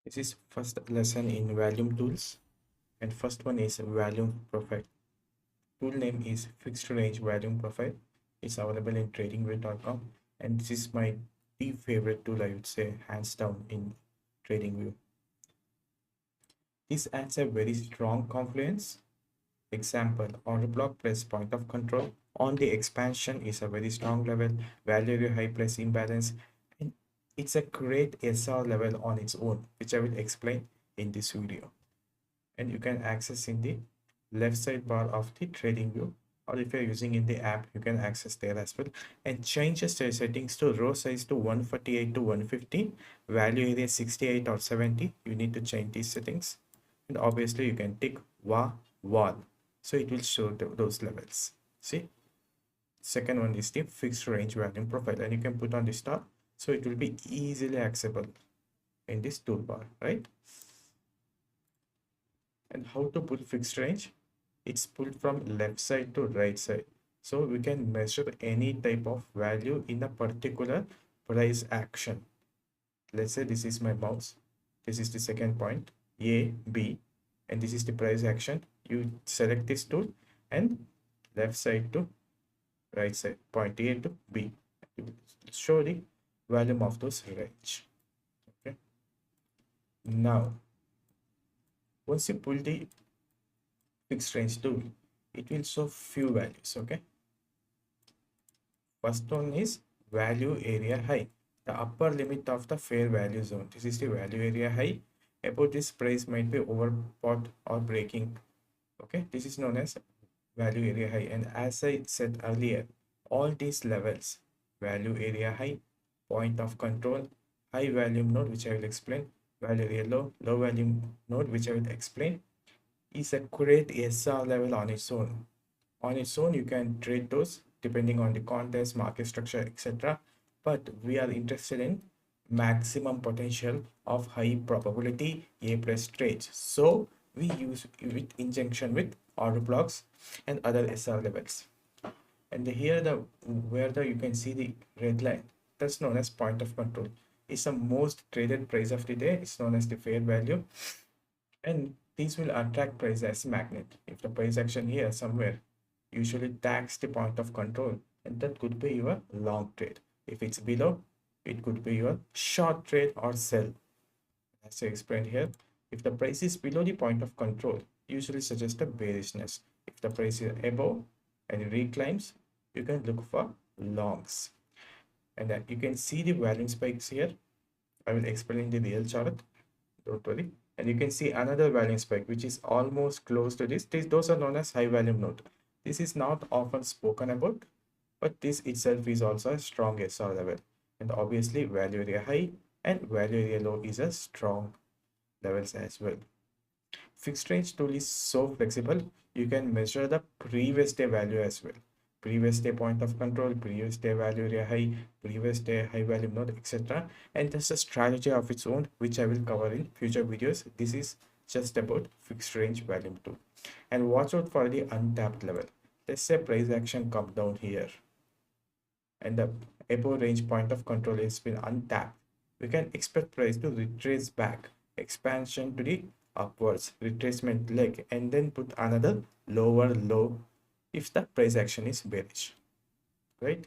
This is first lesson in volume tools, and first one is volume profile. Tool name is fixed range volume profile. It's available in tradingview.com, and this is my the favorite tool, I would say, hands down in TradingView. This adds a very strong confluence. Example, order block plus point of control on the expansion is a very strong level, value area high plus imbalance, and it's a great SR level on its own, which I will explain in this video. And you can access in the left side bar of the trading view, or if you're using in the app, you can access there as well. And change the settings to row size to 148 to 150, value area 68 or 70. You need to change these settings, and obviously you can tick wall, so it will show those levels. See, second one is the fixed range volume profile, and you can put on the star, so it will be easily accessible in this toolbar, right? And how to pull fixed range? It's pulled from left side to right side, so we can measure any type of value in a particular price action. Let's say this is my mouse, this is the second point A, B, and this is the price action. You select this tool and left side to right side, point A to B, it will show the volume of those range. Okay, now once you pull the fixed range tool, it will show few values. Okay, first one is value area high, the upper limit of the fair value zone. This is the value area high. About this price might be overbought or breaking. Okay, this is known as value area high. And as I said earlier, all these levels, value area high, point of control, high volume node, which I will explain, value area low, low volume node, which I will explain, is a great SR level on its own. On its own, you can trade those depending on the context, market structure, etc. But we are interested in maximum potential of high probability A plus trades. So we use with injunction with order blocks and other SR levels. And here where you can see the red line, that's known as point of control. It's the most traded price of the day. It's known as the fair value, and these will attract price as magnet. If the price action here somewhere usually tags the point of control, and that could be your long trade. If it's below, it could be your short trade or sell. As I explained here, if the price is below the point of control, usually suggests a bearishness. If the price is above and it reclaims, you can look for longs. And then you can see the volume spikes here. I will explain the real chart, don't worry. And you can see another volume spike which is almost close to this. Those are known as high volume node. This is not often spoken about, but this itself is also a strong SR level. And obviously value area high and value area low is a strong levels as well. Fixed range tool is so flexible, you can measure the previous day value as well. Previous day point of control, previous day value area high, previous day high value node, etc. And there's a strategy of its own, which I will cover in future videos. This is just about fixed range volume tool. And watch out for the untapped level. Let's say price action come down here, and the above range point of control has been untapped. We can expect price to retrace back, expansion to the upwards, retracement leg, and then put another lower low if the price action is bearish, right?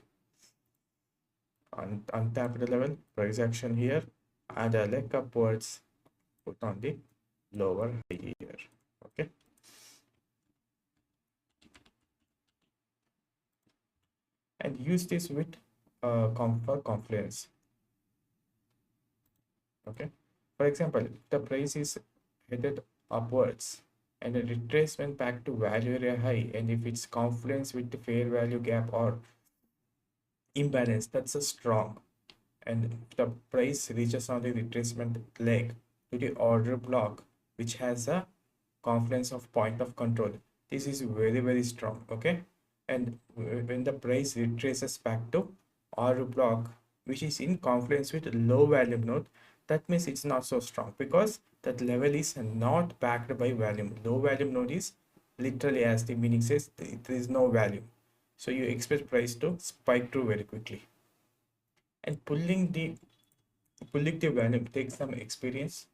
Untapped level, price action here, and a leg upwards, put on the lower high here. Okay, and use this with for confluence. Okay, for example, if the price is headed upwards and a retracement back to value area high, and if it's confluence with the fair value gap or imbalance, that's a strong. And if the price reaches on the retracement leg to the order block which has a confluence of point of control, this is very strong. Okay, and when the price retraces back to order block which is in confluence with low volume node, that means it's not so strong because that level is not backed by volume. Low volume node is literally, as the meaning says, there is no value, so you expect price to spike through very quickly. And pulling the volume takes some experience,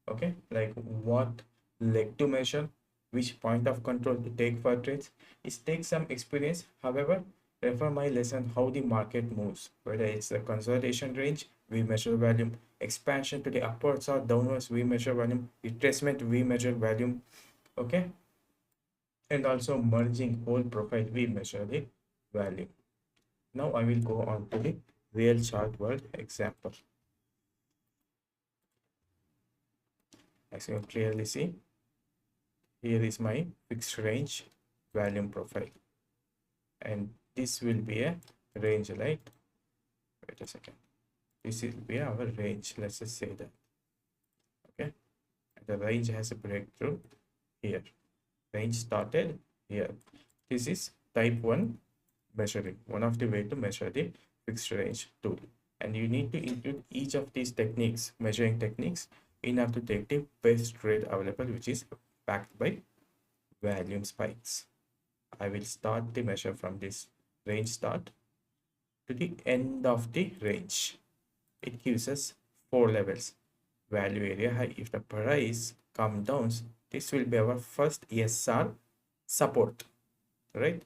Okay, like what leg to measure, which point of control to take for trades. It takes some experience. However, refer my lesson how the market moves, whether it's a consolidation range, we measure volume, expansion to the upwards or downwards, we measure volume, retracement, we measure volume. Okay, and also merging whole profile, we measure the value. Now I will go on to the real chart world example. As you can clearly see, here is my fixed range volume profile, and this will be a range, right? Wait a second. This will be our range. Let's just say that. Okay. The range has a breakthrough here. Range started here. This is type 1 measuring. One of the way to measure the fixed range tool. And you need to include each of these techniques, measuring techniques, in order to take the best trade available, which is backed by volume spikes. I will start the measure from this range start to the end of the range. It gives us 4 levels. Value area high. If the price comes down, this will be our first SR support, right?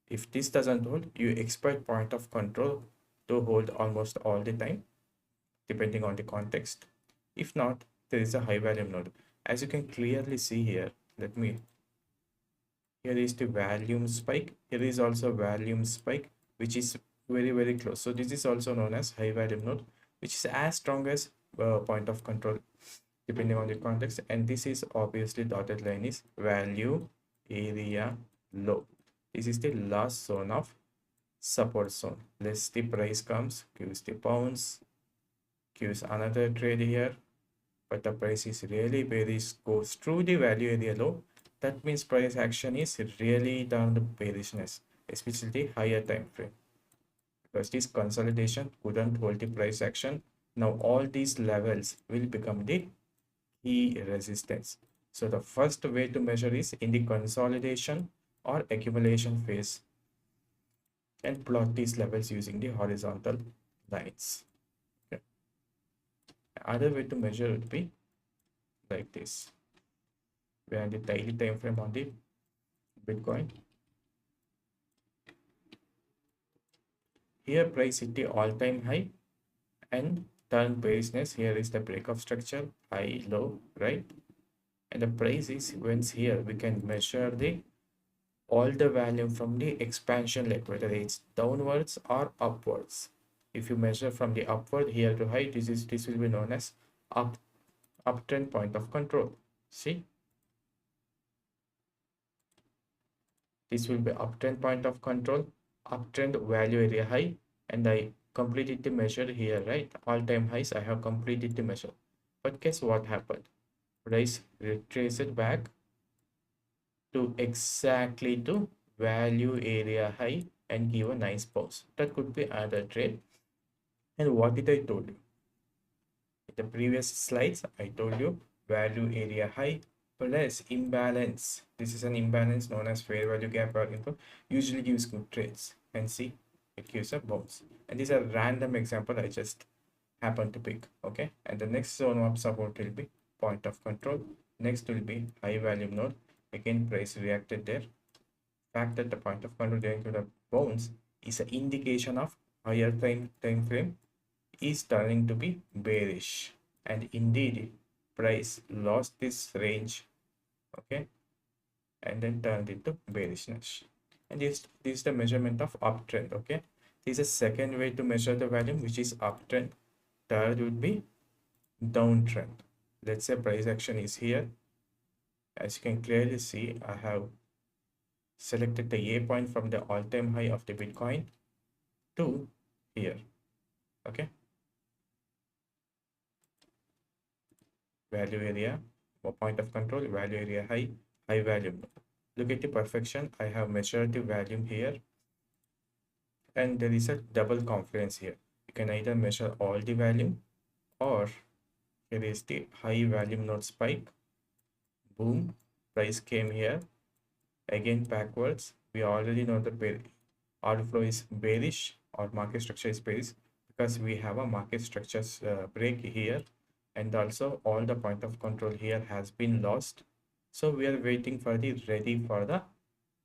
If this doesn't hold, you expect point of control to hold almost all the time, depending on the context. If not, there is a high value node. As you can clearly see here, here is the volume spike. Here is also volume spike, which is very close. So this is also known as high value node, which is as strong as point of control, depending on the context. And this is obviously dotted line is value area low. This is the last zone of support zone. Less the price comes, gives the bounce, gives another trade here, but the price is really bearish, goes through the value area low. That means price action is really down to bearishness, especially the higher time frame, because this consolidation couldn't hold the price action. Now all these levels will become the key resistance. So the first way to measure is in the consolidation or accumulation phase, and plot these levels using the horizontal lines. Okay. Other way to measure would be like this. We have the daily time frame on the Bitcoin. Here price hit the all-time high and turn bearishness. Here is the breakup structure, high, low, right? And the price is whence here we can measure the all the value from the expansion leg, whether it's downwards or upwards. If you measure from the upward here to high, this will be known as uptrend point of control. See, this will be uptrend point of control, uptrend value area high, and I completed the measure here, right? All time highs I have completed the measure. But guess what happened? Price retraced back to exactly to value area high and give a nice pause. That could be another trade. And what did I told you? In the previous slides, I told you value area high plus imbalance. This is an imbalance known as fair value gap or info. Usually gives good trades. And see, it gives a bounce. And these are random example I just happen to pick. Okay. And the next zone of support will be point of control. Next will be high value node. Again, price reacted there. Fact that the point of control going to the bounce is an indication of higher time frame is turning to be bearish, and indeed price lost this range, okay, and then turned into bearishness. And this is the measurement of uptrend. Okay, this is a second way to measure the value, which is uptrend. Third would be downtrend. Let's say price action is here. As you can clearly see, I have selected the A point from the all-time high of the Bitcoin to here. Okay, value area or point of control, value area high, high value. Look at the perfection. I have measured the volume here, and there is a double confluence here. You can either measure all the volume, or here is the high volume node spike. Boom, price came here again backwards. We already know the order flow is bearish or market structure is bearish because we have a market structures break here, and also all the point of control here has been lost. So we are waiting for the ready for the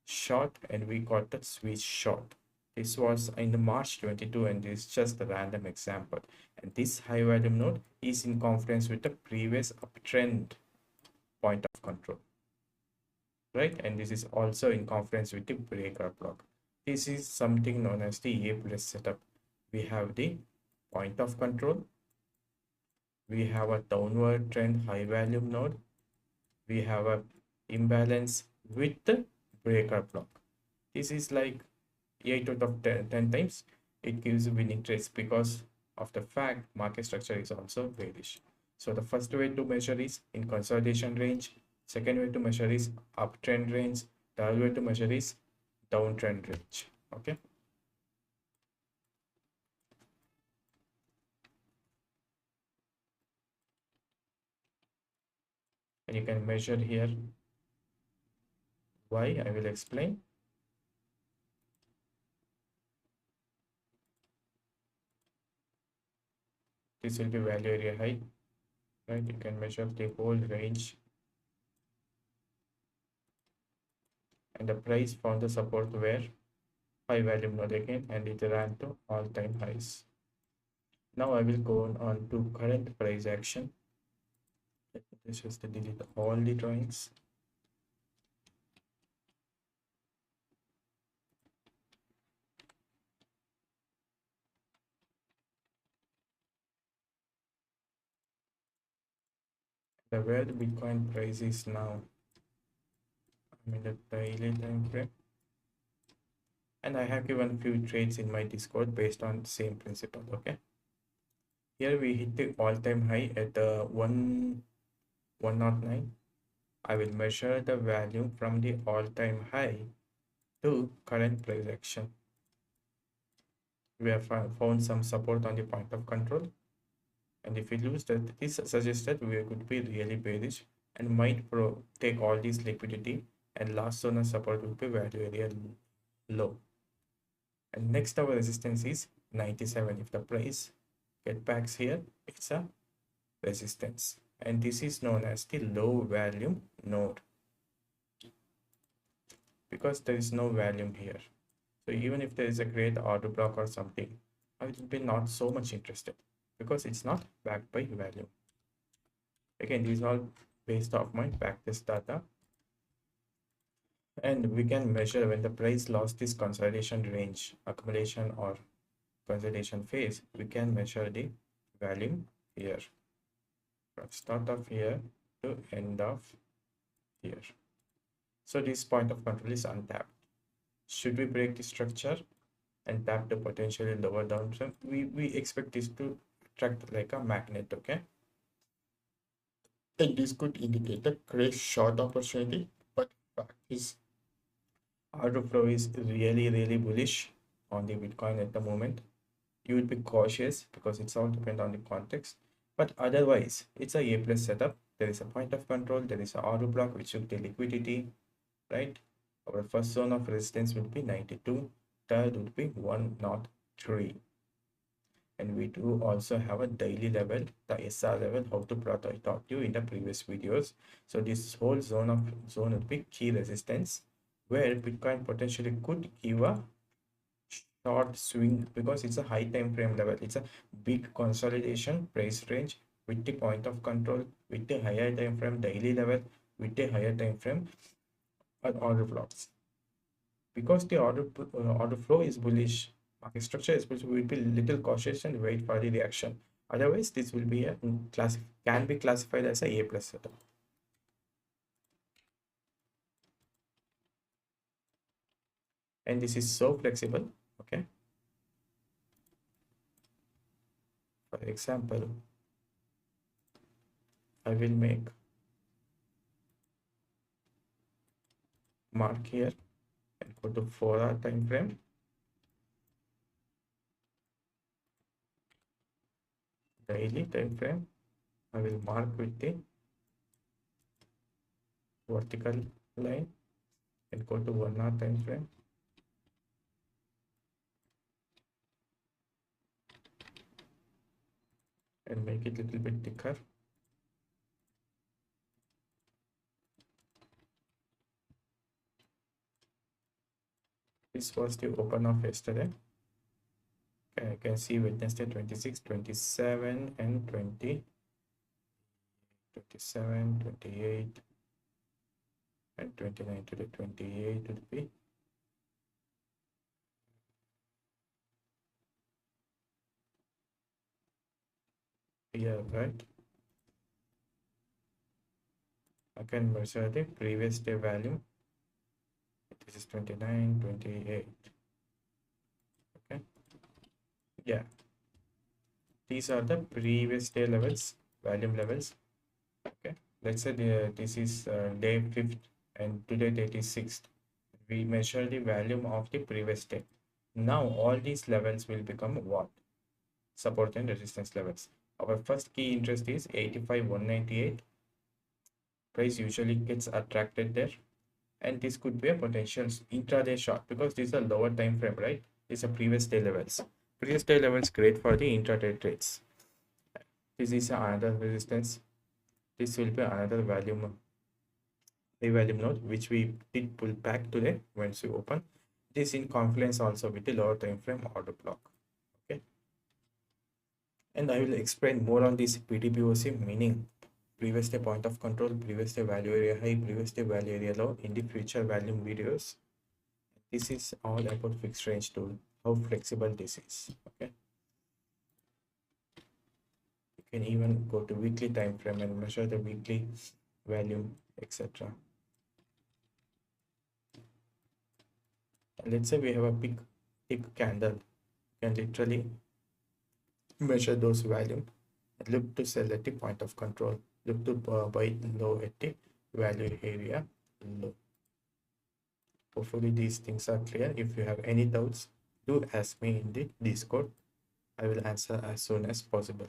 short, and we got the switch short. This was in the March 22, and this is just a random example. And this high volume node is in confluence with the previous uptrend point of control, right? And this is also in confluence with the breaker block. This is something known as the A plus setup. We have the point of control, we have a downward trend high volume node, we have a imbalance with the breaker block. This is like 8 out of 10 times it gives winning trades because of the fact market structure is also bearish. So the first way to measure is in consolidation range, second way to measure is uptrend range, third way to measure is downtrend range. Okay, and you can measure here. Why? I will explain. This will be value area high, right? You can measure the whole range, and the price found the support where high value node again, and it ran to all-time highs. Now I will go on to current price action. Let's just delete all the drawings. Where the Bitcoin price is now, I'm in the daily time frame, and I have given few trades in my Discord based on same principle. Okay, here we hit the all-time high at the 109. I will measure the value from the all-time high to current price action. We have found some support on the point of control, and if we lose that, this suggests that we could be really bearish and might take all this liquidity, and last zone of support will be value area low. And next our resistance is 97. If the price get backs here, it's a resistance, and this is known as the low volume node because there is no volume here. So even if there is a great order block or something, I will be not so much interested because it's not backed by value. Again, these are all based off my backtest data, and we can measure when the price lost this consolidation range, accumulation or consolidation phase. We can measure the value here from start of here to end of here. So this point of control is untapped. Should we break the structure and tap the potentially lower downtrend, we expect this to attract like a magnet. Okay, and this could indicate a great short opportunity, but fact is order flow is really bullish on the Bitcoin at the moment. You would be cautious because it's all depend on the context, but otherwise it's a plus setup. There is a point of control, there is a order block which should the liquidity, right? Our first zone of resistance will be 92, third would be 103, and we do also have a daily level, the SR level, how to plot. I taught you in the previous videos. So this whole zone would be key resistance where Bitcoin potentially could give a short swing because it's a high time frame level. It's a big consolidation price range with the point of control, with the higher time frame daily level, with the higher time frame order blocks. Because the order flow is bullish, market structure is bullish, we will be little cautious and wait for the reaction. Otherwise, this will be a can be classified as a plus setup. And this is so flexible. Okay, for example, I will make mark here and go to 4-hour time frame. Daily time frame, I will mark with the vertical line and go to 1-hour time frame. And make it a little bit thicker. This was the open of yesterday. Okay, I can see Wednesday 26, 27 and 20, 27, 28 and 29 to the 28 would be here, right? I can measure the previous day value. This is 29, 28. Okay, yeah, these are the previous day levels, volume levels. Okay, let's say this is day 5th and today date is 6th. We measure the volume of the previous day. Now all these levels will become what? Support and resistance levels. Our first key interest is 85,198. Price usually gets attracted there, and this could be a potential intraday short because this is a lower time frame, right? These are previous day levels. Previous day levels great for the intraday trades. This is another resistance. This will be another volume, a volume node which we did pull back today once we open. This in confluence also with the lower time frame order block. Okay, and I will explain more on this PTPOC, meaning previous day point of control, previous day value area high, previous day value area low in the future volume videos. This is all about fixed range tool, how flexible this is. Okay, you can even go to weekly time frame and measure the weekly value, etc. Let's say we have a big candle, you can literally measure those value and look to sell at the point of control, look to buy low at the value area low. Hopefully these things are clear. If you have any doubts, do ask me in the Discord. I will answer as soon as possible.